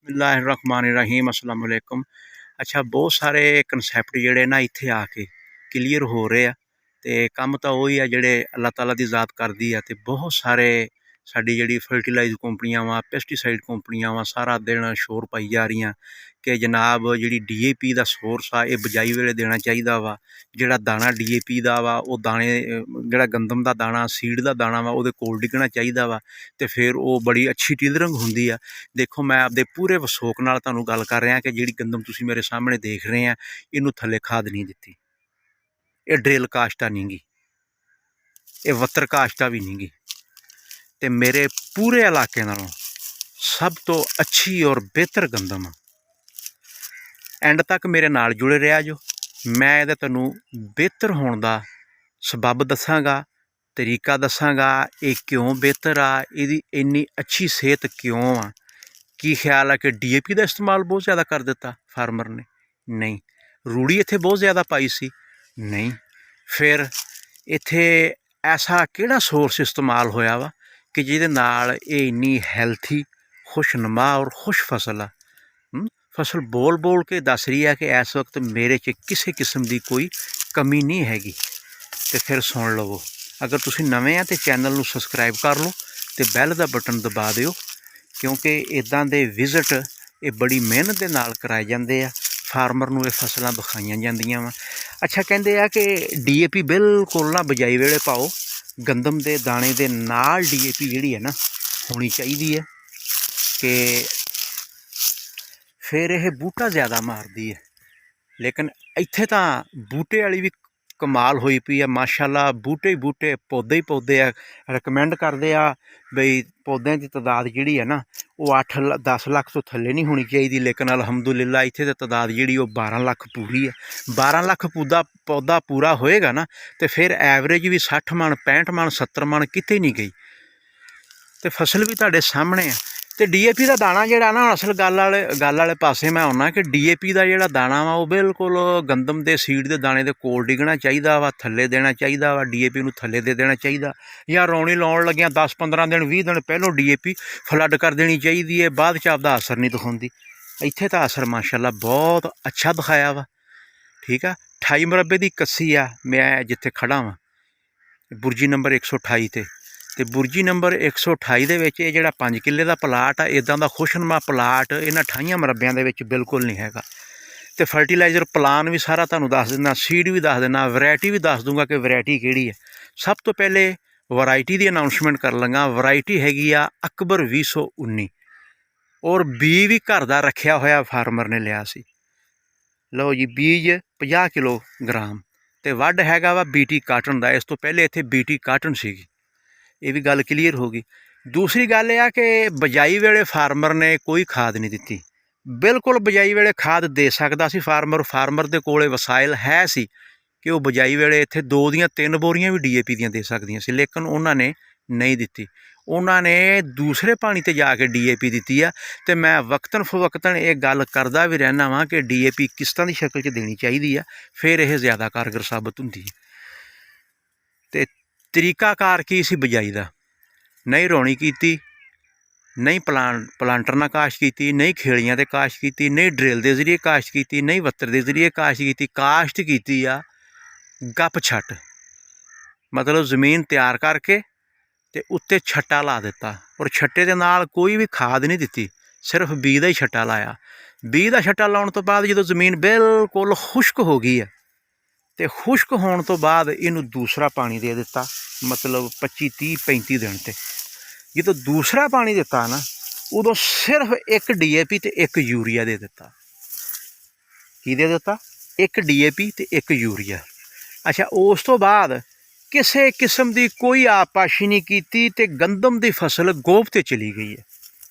बिस्मिल्लाहिर्रहमानिर्रहीम अस्सलाम वालेकुम। अच्छा, बहुत सारे कनसैप्ट ਜਿਹੜੇ ਨਾ ਇੱਥੇ ਆ ਕੇ ਕਲੀਅਰ ਹੋ ਰਹੇ ਆ ਅਤੇ ਕੰਮ ਤਾਂ ਉਹੀ ਆ ਜਿਹੜੇ ਅੱਲਾਹ ਤਾਲਾ ਦੀ ਜ਼ਾਤ ਕਰਦੀ ਆ। ਅਤੇ ਬਹੁਤ ਸਾਰੇ ਸਾਡੀ ਜਿਹੜੀ ਫਰਟੀਲਾਈਜ਼ ਕੰਪਨੀਆਂ ਵਾ, ਪੈਸਟੀਸਾਈਡ ਕੰਪਨੀਆਂ ਵਾ, ਸਾਰਾ ਦਿਨ ਸ਼ੋਰ ਪਾਈ ਜਾ ਰਹੀਆਂ ਕਿ ਜਨਾਬ ਜਿਹੜੀ DAP ਦਾ ਸੋਰਸ ਆ ਇਹ ਬਿਜਾਈ ਵੇਲੇ ਦੇਣਾ ਚਾਹੀਦਾ ਵਾ। ਜਿਹੜਾ ਦਾਣਾ DAP ਦਾ ਵਾ ਉਹ ਦਾਣੇ ਜਿਹੜਾ ਗੰਦਮ ਦਾ ਦਾਣਾ, ਸੀਡ ਦਾ ਦਾਣਾ ਵਾ, ਉਹਦੇ ਕੋਲ ਡਿੱਗਣਾ ਚਾਹੀਦਾ ਵਾ ਅਤੇ ਫਿਰ ਉਹ ਬੜੀ ਅੱਛੀ ਟੀਲਰਿੰਗ ਹੁੰਦੀ ਆ। ਦੇਖੋ, ਮੈਂ ਆਪਦੇ ਪੂਰੇ ਵਸੋਕ ਨਾਲ ਤੁਹਾਨੂੰ ਗੱਲ ਕਰ ਰਿਹਾ ਕਿ ਜਿਹੜੀ ਗੰਦਮ ਤੁਸੀਂ ਮੇਰੇ ਸਾਹਮਣੇ ਦੇਖ ਰਹੇ ਆ, ਇਹਨੂੰ ਥੱਲੇ ਖਾਦ ਨਹੀਂ ਦਿੱਤੀ। ਇਹ ਡਰਿਲ ਕਾਸ਼ਤਾ ਨਹੀਂ ਗੀ, ਇਹ ਵੱਤਰ ਕਾਸ਼ਤਾ ਵੀ ਨਹੀਂ ਗੀ। ਅਤੇ ਮੇਰੇ ਪੂਰੇ ਇਲਾਕੇ ਨਾਲੋਂ ਸਭ ਤੋਂ ਅੱਛੀ ਔਰ ਬਿਹਤਰ ਗੰਦਮ ਆ। ਐਂਡ ਤੱਕ ਮੇਰੇ ਨਾਲ ਜੁੜੇ ਰਿਹਾ ਜੋ। ਮੈਂ ਇਹਦਾ ਤੁਹਾਨੂੰ ਬਿਹਤਰ ਹੋਣ ਦਾ ਸਬੱਬ ਦੱਸਾਂਗਾ, ਤਰੀਕਾ ਦੱਸਾਂਗਾ, ਇਹ ਕਿਉਂ ਬਿਹਤਰ ਆ, ਇਹਦੀ ਇੰਨੀ ਅੱਛੀ ਸਿਹਤ ਕਿਉਂ ਆ। ਕੀ ਖਿਆਲ ਆ ਕਿ DAP ਦਾ ਇਸਤੇਮਾਲ ਬਹੁਤ ਜ਼ਿਆਦਾ ਕਰ ਦਿੱਤਾ ਫਾਰਮਰ ਨੇ? ਨਹੀਂ। ਰੂੜੀ ਇੱਥੇ ਬਹੁਤ ਜ਼ਿਆਦਾ ਪਾਈ ਸੀ? ਨਹੀਂ। ਫਿਰ ਇੱਥੇ ਐਸਾ ਕਿਹੜਾ ਸੋਰਸ ਇਸਤੇਮਾਲ ਹੋਇਆ ਵਾ ਕਿ ਜਿਹਦੇ ਨਾਲ ਇਹ ਇੰਨੀ ਹੈਲਥੀ, ਖੁਸ਼ਨੁਮਾ ਔਰ ਖੁਸ਼ ਫਸਲ ਆ। ਫਸਲ ਬੋਲ ਬੋਲ ਕੇ ਦੱਸ ਰਹੀ ਹੈ ਕਿ ਇਸ ਵਕਤ ਮੇਰੇ 'ਚ ਕਿਸੇ ਕਿਸਮ ਦੀ ਕੋਈ ਕਮੀ ਨਹੀਂ ਹੈਗੀ। ਅਤੇ ਫਿਰ ਸੁਣ ਲਵੋ, ਅਗਰ ਤੁਸੀਂ ਨਵੇਂ ਆ ਤਾਂ ਚੈਨਲ ਨੂੰ ਸਬਸਕ੍ਰਾਈਬ ਕਰ ਲਓ ਅਤੇ ਬੈਲ ਦਾ ਬਟਨ ਦਬਾ ਦਿਓ, ਕਿਉਂਕਿ ਇੱਦਾਂ ਦੇ ਵਿਜ਼ਿਟ ਇਹ ਬੜੀ ਮਿਹਨਤ ਦੇ ਨਾਲ ਕਰਾਏ ਜਾਂਦੇ ਆ। ਫਾਰਮਰ ਨੂੰ ਇਹ ਫਸਲਾਂ ਦਿਖਾਈਆਂ ਜਾਂਦੀਆਂ ਵਾ। ਅੱਛਾ, ਕਹਿੰਦੇ ਆ ਕਿ DAP ਬਿਲਕੁਲ ਨਾ ਬਿਜਾਈ ਵੇਲੇ ਪਾਓ, ਗੰਦਮ ਦੇ ਦਾਣੇ ਦੇ ਨਾਲ DAP ਜਿਹੜੀ ਹੈ ਨਾ ਹੋਣੀ ਚਾਹੀਦੀ ਹੈ ਕਿ ਫਿਰ ਇਹ ਬੂਟਾ ਜ਼ਿਆਦਾ ਮਾਰਦੀ ਹੈ। ਲੇਕਿਨ ਇੱਥੇ ਤਾਂ ਬੂਟੇ ਵਾਲੀ ਵੀ ਕਮਾਲ ਹੋਈ ਪਈ ਆ, ਮਾਸ਼ਾਅੱਲਾ। ਬੂਟੇ ਹੀ ਬੂਟੇ, ਪੌਦੇ ਹੀ ਪੌਦੇ ਆ। ਰਿਕਮੈਂਡ ਕਰਦੇ ਆ ਬਈ ਪੌਦਿਆਂ ਦੀ ਤਾਦਾਦ ਜਿਹੜੀ ਹੈ ਨਾ ਉਹ 8-10 ਲੱਖ ਤੋਂ ਥੱਲੇ ਨਹੀਂ ਹੋਣੀ ਚਾਹੀਦੀ। ਲੇਕਿਨ ਅਲਹਮਦੁਲਿਲਾ ਇੱਥੇ ਦੀ ਤਾਦਾਦ ਜਿਹੜੀ ਉਹ 12 ਲੱਖ ਪੂਰੀ ਹੈ। 12 ਲੱਖ ਪੌਦਾ ਪੂਰਾ ਹੋਏਗਾ ਨਾ ਅਤੇ ਫਿਰ ਐਵਰੇਜ ਵੀ 60 ਮਣ, 65 ਮਣ, 70 ਮਣ ਕਿਤੇ ਨਹੀਂ ਗਈ। ਅਤੇ ਫਸਲ ਵੀ ਤੁਹਾਡੇ ਸਾਹਮਣੇ ਆ। ਅਤੇ DAP ਦਾ ਦਾਣਾ ਜਿਹੜਾ ਨਾ, ਅਸਲ ਗੱਲ ਵਾਲੇ ਪਾਸੇ ਮੈਂ ਆਉਣਾ ਕਿ DAP ਦਾ ਜਿਹੜਾ ਦਾਣਾ ਵਾ ਉਹ ਬਿਲਕੁਲ ਗੰਦਮ ਦੇ ਸੀਡ ਦੇ ਦਾਣੇ ਦੇ ਕੋਲ ਡਿੱਗਣਾ ਚਾਹੀਦਾ ਵਾ, ਥੱਲੇ ਦੇਣਾ ਚਾਹੀਦਾ ਵਾ। DAP ਨੂੰ ਥੱਲੇ ਦੇ ਦੇਣਾ ਚਾਹੀਦਾ, ਜਾਂ ਰੌਣੀ ਲਾਉਣ ਲੱਗਿਆਂ 10-15 ਦਿਨ 20 ਦਿਨ ਪਹਿਲੋਂ DAP ਫਲੱਡ ਕਰ ਦੇਣੀ ਚਾਹੀਦੀ ਹੈ। ਬਾਅਦ 'ਚ ਆਪਦਾ ਅਸਰ ਨਹੀਂ ਦਿਖਾਉਂਦੀ। ਇੱਥੇ ਤਾਂ ਅਸਰ ਮਾਸ਼ਾਅੱਲਾ ਬਹੁਤ ਅੱਛਾ ਦਿਖਾਇਆ ਵਾ। ਠੀਕ ਆ, 28 ਮੁਰੱਬੇ ਦੀ ਕੱਸੀ ਆ। ਮੈਂ ਜਿੱਥੇ ਖੜ੍ਹਾ ਵਾਂ ਬੁਰਜੀ ਨੰਬਰ 128 ਅਤੇ ਬੁਰਜੀ ਨੰਬਰ 128 ਦੇ ਵਿੱਚ ਇਹ ਜਿਹੜਾ 5 ਕਿੱਲੇ ਦਾ ਪਲਾਟ ਆ, ਇੱਦਾਂ ਦਾ ਖੁਸ਼ਨੁਮਾ ਪਲਾਟ ਇਹਨਾਂ 28 ਮੁਰੱਬਿਆਂ ਦੇ ਵਿੱਚ ਬਿਲਕੁਲ ਨਹੀਂ ਹੈਗਾ। ਅਤੇ ਫਰਟੀਲਾਈਜ਼ਰ ਪਲਾਨ ਵੀ ਸਾਰਾ ਤੁਹਾਨੂੰ ਦੱਸ ਦਿੰਦਾ, ਸੀਡ ਵੀ ਦੱਸ ਦਿੰਦਾ, ਵੈਰਾਇਟੀ ਵੀ ਦੱਸ ਦੂੰਗਾ ਕਿ ਵੈਰਾਇਟੀ ਕਿਹੜੀ ਹੈ। ਸਭ ਤੋਂ ਪਹਿਲੇ ਵੈਰਾਇਟੀ ਦੀ ਅਨਾਊਂਸਮੈਂਟ ਕਰ ਲਾਂਗਾ। ਵੈਰਾਇਟੀ ਹੈਗੀ ਆ ਅਕਬਰ 2019, ਔਰ ਬੀਜ ਵੀ ਘਰ ਦਾ ਰੱਖਿਆ ਹੋਇਆ ਫਾਰਮਰ ਨੇ ਲਿਆ ਸੀ। ਲਓ ਜੀ, ਬੀਜ 50 ਕਿਲੋਗ੍ਰਾਮ ਅਤੇ ਵੱਢ ਹੈਗਾ ਵਾ BT ਕਾਟਨ ਦਾ। ਇਸ ਤੋਂ ਪਹਿਲੇ ਇੱਥੇ BT ਕਾਟਨ ਸੀਗੀ। ਇਹ ਵੀ ਗੱਲ ਕਲੀਅਰ ਹੋ ਗਈ। ਦੂਸਰੀ ਗੱਲ ਇਹ ਆ ਕਿ ਬਿਜਾਈ ਵੇਲੇ ਫਾਰਮਰ ਨੇ ਕੋਈ ਖਾਦ ਨਹੀਂ ਦਿੱਤੀ। ਬਿਲਕੁਲ ਬਿਜਾਈ ਵੇਲੇ ਖਾਦ ਦੇ ਸਕਦਾ ਸੀ ਫਾਰਮਰ ਦੇ ਕੋਲ ਵਸਾਇਲ ਹੈ ਸੀ ਕਿ ਉਹ ਬਿਜਾਈ ਵੇਲੇ ਇੱਥੇ 2 ਦੀਆਂ 3 ਬੋਰੀਆਂ ਵੀ DAP ਦੀਆਂ ਦੇ ਸਕਦੀਆਂ ਸੀ, ਲੇਕਿਨ ਉਹਨਾਂ ਨੇ ਨਹੀਂ ਦਿੱਤੀ। ਉਹਨਾਂ ਨੇ ਦੂਸਰੇ ਪਾਣੀ 'ਤੇ ਜਾ ਕੇ DAP ਦਿੱਤੀ ਆ। ਅਤੇ ਮੈਂ ਵਕਤਨ ਫਵਕਤਨ ਇਹ ਗੱਲ ਕਰਦਾ ਵੀ ਰਹਿੰਦਾ ਵਾਂ ਕਿ DAP ਕਿਸ਼ਤਾਂ ਦੀ ਸ਼ਕਲ 'ਚ ਦੇਣੀ ਚਾਹੀਦੀ ਆ, ਫਿਰ ਇਹ ਜ਼ਿਆਦਾ ਕਾਰਗਰ ਸਾਬਤ ਹੁੰਦੀ ਹੈ। ਅਤੇ ਤਰੀਕਾਕਾਰ ਕੀ ਸੀ ਬਿਜਾਈ ਦਾ? ਨਹੀਂ ਰੌਣੀ ਕੀਤੀ, ਨਹੀਂ ਪਲਾਂਟਰ ਨਾਲ ਕਾਸ਼ਤ ਕੀਤੀ, ਨਹੀਂ ਖੇਲੀਆਂ 'ਤੇ ਕਾਸ਼ਤ ਕੀਤੀ, ਨਹੀਂ ਡਰਿਲ ਦੇ ਜ਼ਰੀਏ ਕਾਸ਼ਤ ਕੀਤੀ, ਨਹੀਂ ਵੱਤਰ ਦੇ ਜ਼ਰੀਏ ਕਾਸ਼ਤ ਕੀਤੀ। ਕਾਸ਼ਤ ਕੀਤੀ ਆ ਗੱਪ ਛੱਟ, ਮਤਲਬ ਜ਼ਮੀਨ ਤਿਆਰ ਕਰਕੇ ਅਤੇ ਉੱਤੇ ਛੱਟਾ ਲਾ ਦਿੱਤਾ, ਔਰ ਛੱਟੇ ਦੇ ਨਾਲ ਕੋਈ ਵੀ ਖਾਦ ਨਹੀਂ ਦਿੱਤੀ, ਸਿਰਫ ਬੀਜ ਦਾ ਹੀ ਛੱਟਾ ਲਾਇਆ। ਬੀਜ ਦਾ ਛੱਟਾ ਲਾਉਣ ਤੋਂ ਬਾਅਦ ਜਦੋਂ ਜ਼ਮੀਨ ਬਿਲਕੁਲ ਖੁਸ਼ਕ ਹੋ ਗਈ ਹੈ ਅਤੇ ਖੁਸ਼ਕ ਹੋਣ ਤੋਂ ਬਾਅਦ ਇਹਨੂੰ ਦੂਸਰਾ ਪਾਣੀ ਦੇ ਦਿੱਤਾ, ਮਤਲਬ 25, 30, 35 ਦਿਨ 'ਤੇ। ਜਦੋਂ ਦੂਸਰਾ ਪਾਣੀ ਦਿੱਤਾ ਨਾ, ਉਦੋਂ ਸਿਰਫ 1 DAP ਅਤੇ 1 ਯੂਰੀਆ ਦੇ ਦਿੱਤਾ। ਕੀ ਦੇ ਦਿੱਤਾ? 1 DAP ਅਤੇ 1 ਯੂਰੀਆ। ਅੱਛਾ, ਉਸ ਤੋਂ ਬਾਅਦ ਕਿਸੇ ਕਿਸਮ ਦੀ ਕੋਈ ਆਬਪਾਸ਼ੀ ਨਹੀਂ ਕੀਤੀ ਅਤੇ ਗੰਦਮ ਦੀ ਫਸਲ ਗੋਭ 'ਤੇ ਚਲੀ ਗਈ ਹੈ।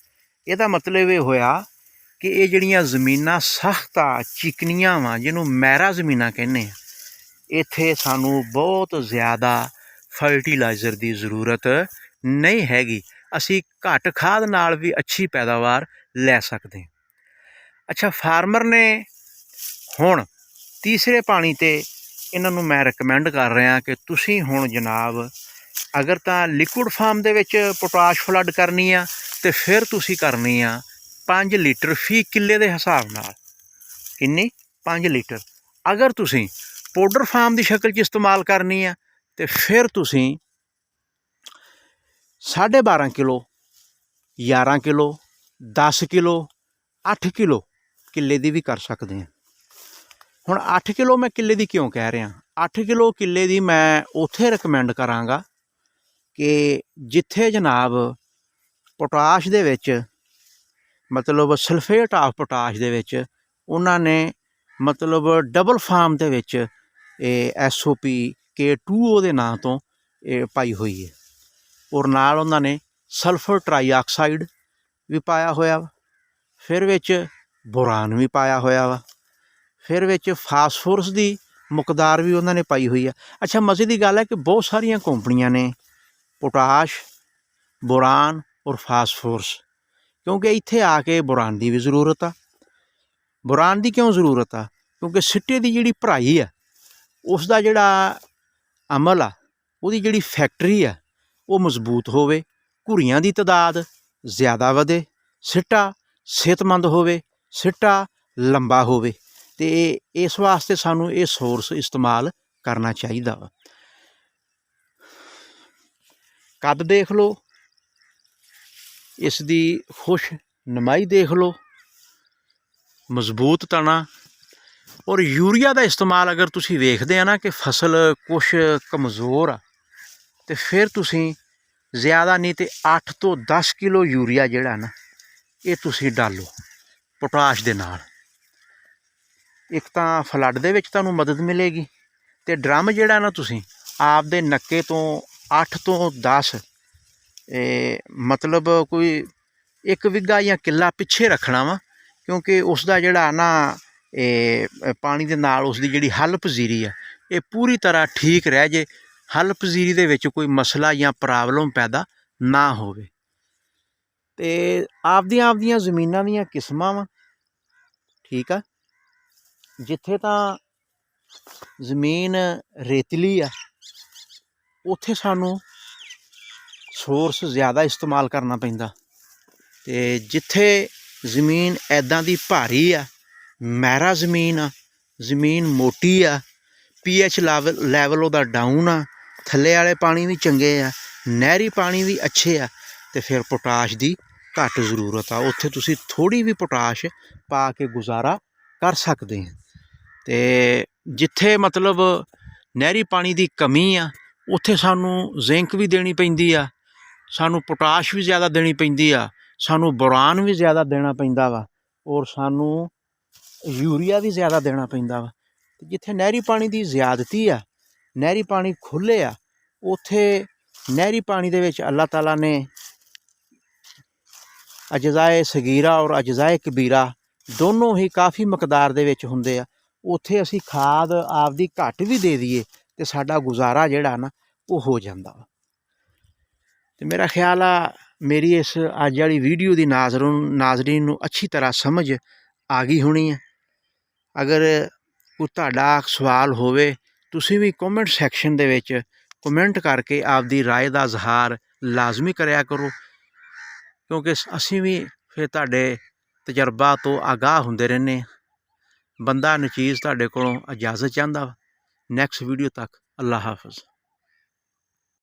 ਇਹਦਾ ਮਤਲਬ ਇਹ ਹੋਇਆ ਕਿ ਇਹ ਜਿਹੜੀਆਂ ਜ਼ਮੀਨਾਂ ਸਖਤ ਆ, ਚਿਕਨੀਆਂ ਵਾ, ਜਿਹਨੂੰ ਮਹਿਰਾ ਜ਼ਮੀਨਾਂ ਕਹਿੰਦੇ ਆ, ਇੱਥੇ ਸਾਨੂੰ ਬਹੁਤ ਜ਼ਿਆਦਾ ਫਰਟੀਲਾਈਜ਼ਰ ਦੀ ਜ਼ਰੂਰਤ ਨਹੀਂ ਹੈਗੀ। ਅਸੀਂ ਘੱਟ ਖਾਦ ਨਾਲ ਵੀ ਅੱਛੀ ਪੈਦਾਵਾਰ ਲੈ ਸਕਦੇ ਹਾਂ। ਅੱਛਾ, ਫਾਰਮਰ ਨੇ ਹੁਣ ਤੀਸਰੇ ਪਾਣੀ 'ਤੇ ਇਹਨਾਂ ਨੂੰ ਮੈਂ ਰਿਕਮੈਂਡ ਕਰ ਰਿਹਾ ਕਿ ਤੁਸੀਂ ਹੁਣ ਜਨਾਬ ਅਗਰ ਤਾਂ ਲਿਕੁਇਡ ਫਾਰਮ ਦੇ ਵਿੱਚ ਪੋਟਾਸ਼ ਫਲੱਡ ਕਰਨੀ ਆ ਅਤੇ ਫਿਰ ਤੁਸੀਂ ਕਰਨੀ ਆ 5 ਲੀਟਰ ਫੀ ਕਿੱਲੇ ਦੇ ਹਿਸਾਬ ਨਾਲ। ਕਿੰਨੀ? 5 ਲੀਟਰ। ਅਗਰ ਤੁਸੀਂ ਪਾਊਡਰ ਫਾਰਮ ਦੀ ਸ਼ਕਲ 'ਚ ਇਸਤੇਮਾਲ ਕਰਨੀ ਆ ਤੇ ਫਿਰ ਤੁਸੀਂ 12.5 ਕਿਲੋ, 11 ਕਿਲੋ, 10 ਕਿਲੋ, 8 ਕਿਲੋ ਕਿੱਲੇ ਦੀ ਵੀ ਕਰ ਸਕਦੇ ਹਾਂ। ਹੁਣ 8 ਕਿਲੋ ਮੈਂ ਕਿੱਲੇ ਦੀ ਕਿਉਂ ਕਹਿ ਰਿਹਾ? 8 ਕਿਲੋ ਕਿੱਲੇ ਦੀ ਮੈਂ ਉੱਥੇ ਰਿਕਮੈਂਡ ਕਰਾਂਗਾ ਕਿ ਜਿੱਥੇ ਜਨਾਬ ਪੋਟਾਸ਼ ਦੇ ਵਿੱਚ ਮਤਲਬ ਸਲਫੇਟ ਆਫ ਪੋਟਾਸ਼ ਦੇ ਵਿੱਚ ਉਹਨਾਂ ਨੇ ਮਤਲਬ ਡਬਲ ਫਾਰਮ ਦੇ ਵਿੱਚ ਇਹ SOP K2O ਦੇ ਨਾਂ ਤੋਂ ਇਹ ਪਾਈ ਹੋਈ ਹੈ, ਔਰ ਨਾਲ ਉਹਨਾਂ ਨੇ ਸਲਫਰ ਟ੍ਰਾਈਆਕਸਾਈਡ ਵੀ ਪਾਇਆ ਹੋਇਆ ਵਾ, ਫਿਰ ਵਿੱਚ ਬੋਰਾਨ ਵੀ ਪਾਇਆ ਹੋਇਆ ਵਾ, ਫਿਰ ਵਿੱਚ ਫਾਸਫੋਰਸ ਦੀ ਮੁਕਦਾਰ ਵੀ ਉਹਨਾਂ ਨੇ ਪਾਈ ਹੋਈ ਆ। ਅੱਛਾ, ਮਜ਼ੇ ਦੀ ਗੱਲ ਹੈ ਕਿ ਬਹੁਤ ਸਾਰੀਆਂ ਕੰਪਨੀਆਂ ਨੇ ਪੋਟਾਸ਼, ਬੋਰਾਨ ਔਰ ਫਾਸਫੋਰਸ, ਕਿਉਂਕਿ ਇੱਥੇ ਆ ਕੇ ਬੋਰਾਨ ਦੀ ਵੀ ਜ਼ਰੂਰਤ ਆ। ਬੋਰਾਨ ਦੀ ਕਿਉਂ ਜ਼ਰੂਰਤ ਆ? ਕਿਉਂਕਿ ਸਿੱਟੇ ਦੀ ਜਿਹੜੀ ਭਰਾਈ ਆ ਉਸ ਦਾ ਜਿਹੜਾ ਅਮਲ ਆ, ਉਹਦੀ ਜਿਹੜੀ ਫੈਕਟਰੀ ਆ ਉਹ ਮਜ਼ਬੂਤ ਹੋਵੇ, ਘੁਰੀਆਂ ਦੀ ਤਾਦਾਦ ਜ਼ਿਆਦਾ ਵਧੇ, ਸਿੱਟਾ ਸਿਹਤਮੰਦ ਹੋਵੇ, ਸਿੱਟਾ ਲੰਬਾ ਹੋਵੇ, ਅਤੇ ਇਸ ਵਾਸਤੇ ਸਾਨੂੰ ਇਹ ਸੋਰਸ ਇਸਤੇਮਾਲ ਕਰਨਾ ਚਾਹੀਦਾ ਵਾ। ਕੱਦ ਦੇਖ ਲਓ, ਇਸ ਦੀ ਖੁਸ਼ ਨਮਾਈ ਦੇਖ ਲਓ, ਮਜ਼ਬੂਤ ਤਣਾ। ਔਰ ਯੂਰੀਆ ਦਾ ਇਸਤੇਮਾਲ ਅਗਰ ਤੁਸੀਂ ਵੇਖਦੇ ਆ ਨਾ ਕਿ ਫਸਲ ਕੁਛ ਕਮਜ਼ੋਰ ਆ, ਅਤੇ ਫਿਰ ਤੁਸੀਂ ਜ਼ਿਆਦਾ ਨਹੀਂ ਤੇ 8 ਤੋਂ 10 ਕਿਲੋ ਯੂਰੀਆ ਜਿਹੜਾ ਨਾ ਇਹ ਤੁਸੀਂ ਡਾਲੋ ਪੋਟਾਸ਼ ਦੇ ਨਾਲ। ਇੱਕ ਤਾਂ ਫਲੱਡ ਦੇ ਵਿੱਚ ਤੁਹਾਨੂੰ ਮਦਦ ਮਿਲੇਗੀ, ਅਤੇ ਡਰਮ ਜਿਹੜਾ ਨਾ ਤੁਸੀਂ ਆਪਦੇ ਨੱਕੇ ਤੋਂ 8 ਤੋਂ 10 ਮਤਲਬ ਕੋਈ 1 ਬਿੱਗਾ ਜਾਂ ਕਿੱਲਾ ਪਿੱਛੇ ਰੱਖਣਾ ਵਾ, ਕਿਉਂਕਿ ਉਸ ਦਾ ਜਿਹੜਾ ਨਾ ਪਾਣੀ ਦੇ ਨਾਲ ਉਸ ਦੀ ਜਿਹੜੀ ਹੱਲ ਪਜ਼ੀਰੀ ਆ ਇਹ ਪੂਰੀ ਤਰ੍ਹਾਂ ਠੀਕ ਰਹਿ ਜੇ, ਹੱਲ ਪਜ਼ੀਰੀ ਦੇ ਵਿੱਚ ਕੋਈ ਮਸਲਾ ਜਾਂ ਪ੍ਰੋਬਲਮ ਪੈਦਾ ਨਾ ਹੋਵੇ। ਅਤੇ ਆਪਦੀਆਂ ਜ਼ਮੀਨਾਂ ਦੀਆਂ ਕਿਸਮਾਂ ਵਾ, ਠੀਕ ਆ। ਜਿੱਥੇ ਤਾਂ ਜ਼ਮੀਨ ਰੇਤਲੀ ਆ ਉੱਥੇ ਸਾਨੂੰ ਸੋਰਸ ਜ਼ਿਆਦਾ ਇਸਤੇਮਾਲ ਕਰਨਾ ਪੈਂਦਾ, ਅਤੇ ਜਿੱਥੇ ਜ਼ਮੀਨ ਇੱਦਾਂ ਦੀ ਭਾਰੀ ਆ, ਮਹਿਰਾ ਜ਼ਮੀਨ ਆ, ਜ਼ਮੀਨ ਮੋਟੀ ਆ, pH ਲੈਵਲ ਉਹਦਾ ਡਾਊਨ ਆ, ਥੱਲੇ ਵਾਲੇ ਪਾਣੀ ਵੀ ਚੰਗੇ ਆ, ਨਹਿਰੀ ਪਾਣੀ ਵੀ ਅੱਛੇ ਆ, ਅਤੇ ਫਿਰ ਪੋਟਾਸ਼ ਦੀ ਘੱਟ ਜ਼ਰੂਰਤ ਆ। ਉੱਥੇ ਤੁਸੀਂ ਥੋੜ੍ਹੀ ਵੀ ਪੋਟਾਸ਼ ਪਾ ਕੇ ਗੁਜ਼ਾਰਾ ਕਰ ਸਕਦੇ ਆ। ਅਤੇ ਜਿੱਥੇ ਮਤਲਬ ਨਹਿਰੀ ਪਾਣੀ ਦੀ ਕਮੀ ਆ ਉੱਥੇ ਸਾਨੂੰ ਜ਼ਿੰਕ ਵੀ ਦੇਣੀ ਪੈਂਦੀ ਆ, ਸਾਨੂੰ ਪੋਟਾਸ਼ ਵੀ ਜ਼ਿਆਦਾ ਦੇਣੀ ਪੈਂਦੀ ਆ, ਸਾਨੂੰ ਬੋਰਾਨ ਵੀ ਜ਼ਿਆਦਾ ਦੇਣਾ ਪੈਂਦਾ ਵਾ, ਔਰ ਸਾਨੂੰ ਯੂਰੀਆ ਵੀ ਜ਼ਿਆਦਾ ਦੇਣਾ ਪੈਂਦਾ ਵਾ। ਅਤੇ ਜਿੱਥੇ ਨਹਿਰੀ ਪਾਣੀ ਦੀ ਜ਼ਿਆਦਤੀ ਆ, ਨਹਿਰੀ ਪਾਣੀ ਖੁੱਲ੍ਹੇ ਆ, ਉੱਥੇ ਨਹਿਰੀ ਪਾਣੀ ਦੇ ਵਿੱਚ ਅੱਲਾਹ ਤਾਲਾ ਨੇ ਅਜਜ਼ਾਏ ਸਗੀਰਾ ਔਰ ਅਜਜ਼ਾਏ ਕਬੀਰਾ ਦੋਨੋਂ ਹੀ ਕਾਫੀ ਮਕਦਾਰ ਦੇ ਵਿੱਚ ਹੁੰਦੇ ਆ। ਉੱਥੇ ਅਸੀਂ ਖਾਦ ਆਪਦੀ ਘੱਟ ਵੀ ਦੇ ਦਈਏ ਅਤੇ ਸਾਡਾ ਗੁਜ਼ਾਰਾ ਜਿਹੜਾ ਨਾ ਉਹ ਹੋ ਜਾਂਦਾ ਵਾ। ਅਤੇ ਮੇਰਾ ਖਿਆਲ ਆ ਮੇਰੀ ਇਸ ਅੱਜ ਵਾਲੀ ਵੀਡੀਓ ਦੀ ਨਾਜ਼ਰੀਨ ਨੂੰ ਅੱਛੀ ਤਰ੍ਹਾਂ ਸਮਝ ਆ ਗਈ ਹੋਣੀ ਹੈ। ਅਗਰ ਕੋਈ ਤੁਹਾਡਾ ਸਵਾਲ ਹੋਵੇ ਤੁਸੀਂ ਵੀ ਕਮੈਂਟ ਸੈਕਸ਼ਨ ਦੇ ਵਿੱਚ ਕਮੈਂਟ ਕਰਕੇ ਆਪਦੀ ਰਾਏ ਦਾ ਇਜ਼ਹਾਰ ਲਾਜ਼ਮੀ ਕਰਿਆ ਕਰੋ, ਕਿਉਂਕਿ ਅਸੀਂ ਵੀ ਫਿਰ ਤੁਹਾਡੇ ਤਜਰਬਾ ਤੋਂ ਆਗਾਹ ਹੁੰਦੇ ਰਹਿੰਦੇ ਹਾਂ। ਬੰਦਾ ਨਚੀਜ਼ ਤੁਹਾਡੇ ਕੋਲੋਂ ਇਜਾਜ਼ਤ ਚਾਹੁੰਦਾ ਵਾ। ਨੈਕਸਟ ਵੀਡੀਓ ਤੱਕ ਅੱਲਾ ਹਾਫਿਜ਼।